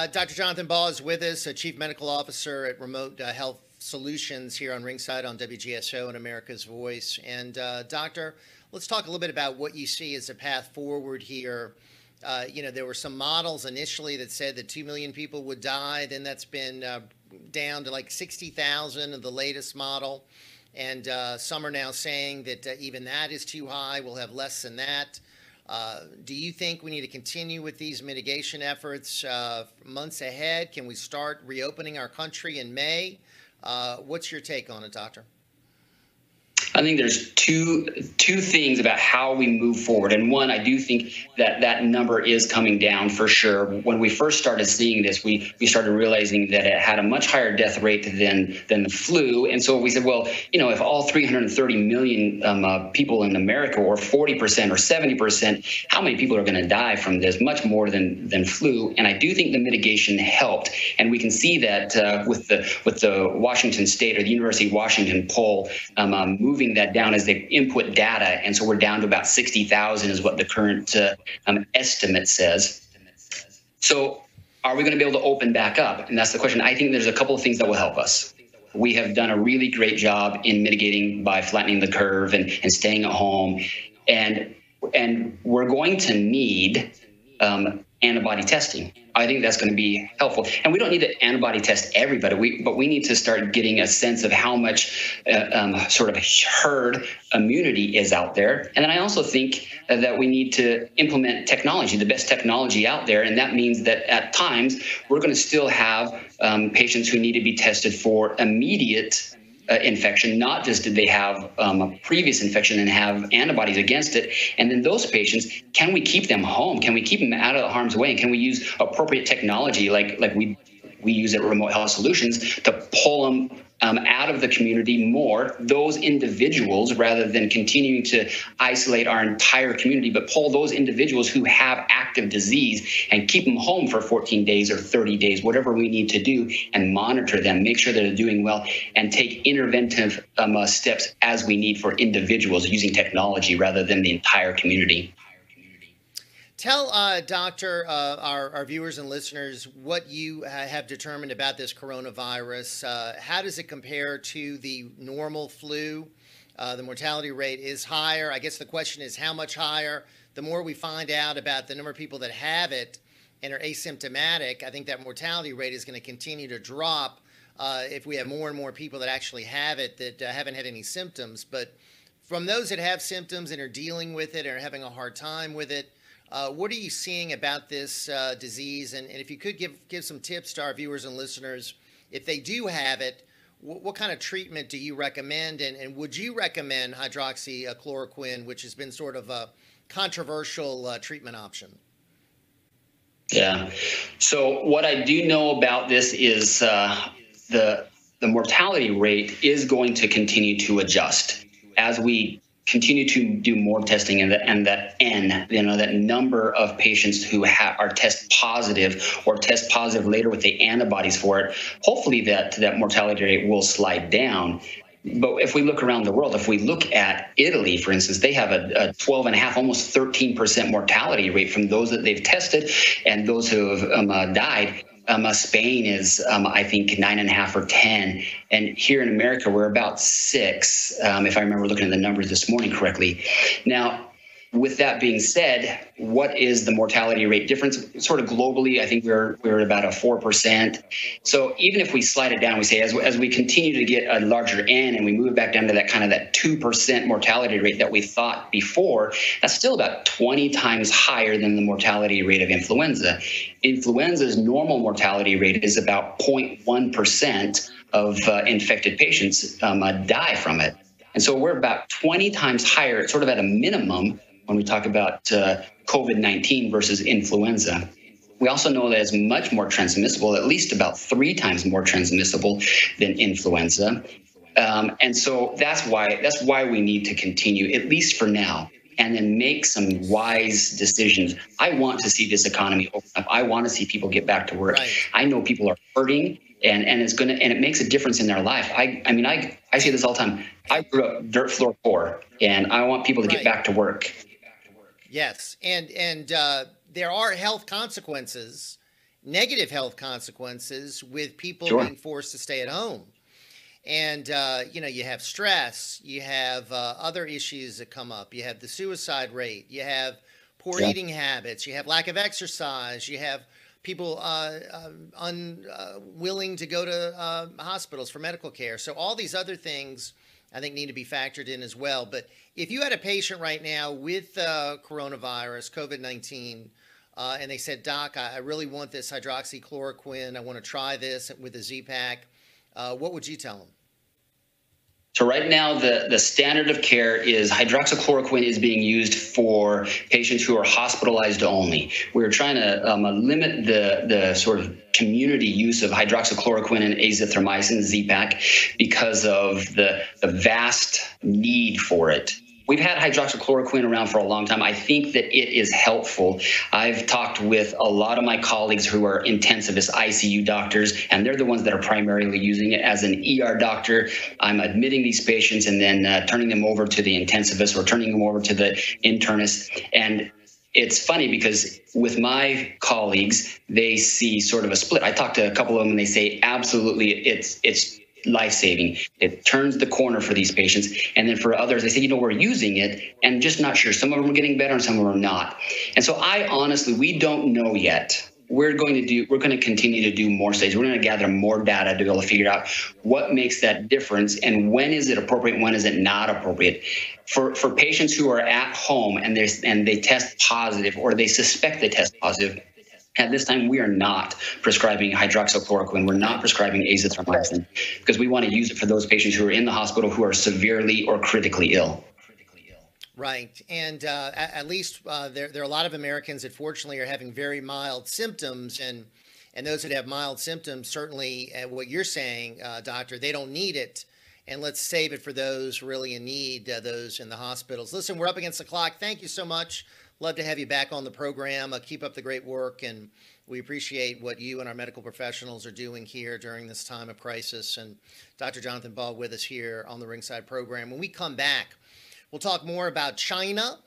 Dr. Jonathan Baugh is with us, a Chief Medical Officer at Remote Health Solutions here on Ringside on WGSO and America's Voice. And Doctor, let's talk a little bit about what you see as a path forward here. There were some models initially that said that 2 million people would die. Then that's been down to like 60,000 of the latest model. And some are now saying that even that is too high. We'll have less than that. Do you think we need to continue with these mitigation efforts months ahead? Can we start reopening our country in May? What's your take on it, Doctor? I think there's two things about how we move forward. And one, I do think that number is coming down for sure. When we first started seeing this, we started realizing that it had a much higher death rate than the flu. And so we said, well, if all 330 million people in America, or 40% or 70%, how many people are going to die from this? Much more than flu. And I do think the mitigation helped. And we can see that with the Washington State or the University of Washington poll moving that down as they input data. And so we're down to about 60,000 is what the current estimate says. So are we going to be able to open back up? And that's the question. I think there's a couple of things that will help us. We have done a really great job in mitigating by flattening the curve and staying at home. And we're going to need antibody testing. I think that's going to be helpful. And we don't need to antibody test everybody, but we need to start getting a sense of how much sort of herd immunity is out there. And then I also think that we need to implement technology, the best technology out there. And that means that at times we're going to still have patients who need to be tested for immediate infection, not just did they have a previous infection and have antibodies against it. And then those patients, can we keep them home? Can we keep them out of harm's way? And can we use appropriate technology like we use at Remote Health Solutions to pull them out of the community more, those individuals, rather than continuing to isolate our entire community, but pull those individuals who have active disease and keep them home for 14 days or 30 days, whatever we need to do, and monitor them, make sure that they're doing well, and take interventive steps as we need for individuals using technology rather than the entire community. Tell, Doctor, our viewers and listeners what you have determined about this coronavirus. How does it compare to the normal flu? The mortality rate is higher. I guess the question is how much higher? The more we find out about the number of people that have it and are asymptomatic, I think that mortality rate is going to continue to drop if we have more and more people that actually have it that haven't had any symptoms. But from those that have symptoms and are dealing with it and are having a hard time with it, what are you seeing about this disease? And if you could give some tips to our viewers and listeners, if they do have it, what kind of treatment do you recommend? And would you recommend hydroxychloroquine, which has been sort of a controversial treatment option? Yeah. So what I do know about this is the mortality rate is going to continue to adjust as we continue to do more testing, and that number of patients who are test positive or test positive later with the antibodies for it, hopefully that mortality rate will slide down. But if we look around the world, if we look at Italy, for instance, they have a 12.5, almost 13% mortality rate from those that they've tested and those who have died. Spain is, I think, 9.5 or 10. And here in America, we're about 6, if I remember looking at the numbers this morning correctly. Now, with that being said, what is the mortality rate difference? Sort of globally, I think we're at about a 4%. So even if we slide it down, we say as we continue to get a larger N and we move back down to that 2% mortality rate that we thought before, that's still about 20 times higher than the mortality rate of influenza. Influenza's normal mortality rate is about 0.1% of infected patients die from it. And so we're about 20 times higher, sort of at a minimum, when we talk about COVID-19 versus influenza. We also know that it's much more transmissible, at least about 3 times more transmissible than influenza. And so that's why we need to continue, at least for now, and then make some wise decisions. I want to see this economy open up. I want to see people get back to work. Right. I know people are hurting, and it makes a difference in their life. I say this all the time. I grew up dirt floor poor, and I want people to get back to work. Yes, and there are health consequences negative health consequences with people Sure. being forced to stay at home. And, you have stress, you have other issues that come up, you have the suicide rate, you have poor Yeah. eating habits, you have lack of exercise, you have people unwilling to go to hospitals for medical care. So all these other things I think need to be factored in as well. But if you had a patient right now with coronavirus, COVID-19, and they said, Doc, I really want this hydroxychloroquine, I want to try this with a Z-Pak, what would you tell them? So right now, the standard of care is hydroxychloroquine is being used for patients who are hospitalized only. We're trying to limit the sort of community use of hydroxychloroquine and azithromycin, Z-Pak, because of the vast need for it. We've had hydroxychloroquine around for a long time. I think that it is helpful. I've talked with a lot of my colleagues who are intensivists, ICU doctors, and they're the ones that are primarily using it. As an ER doctor, I'm admitting these patients and then turning them over to the intensivist or turning them over to the internist. And it's funny because with my colleagues, they see sort of a split. I talked to a couple of them and they say, absolutely, it's life-saving. It turns the corner for these patients. And then for others, they say, we're using it and just not sure. Some of them are getting better and some of them are not. And so we don't know yet. We're going to continue to do more studies. We're going to gather more data to be able to figure out what makes that difference and when is it appropriate, when is it not appropriate. For patients who are at home and they test positive or they suspect they test positive, at this time, we are not prescribing hydroxychloroquine. We're not prescribing azithromycin because we want to use it for those patients who are in the hospital who are severely or critically ill. Right. And at least there are a lot of Americans that fortunately are having very mild symptoms. And those that have mild symptoms, certainly what you're saying, doctor, they don't need it. And let's save it for those really in need, those in the hospitals. Listen, we're up against the clock. Thank you so much. Love to have you back on the program. Keep up the great work, and we appreciate what you and our medical professionals are doing here during this time of crisis. And Dr. Jonathan Baugh with us here on the Ringside program. When we come back, we'll talk more about China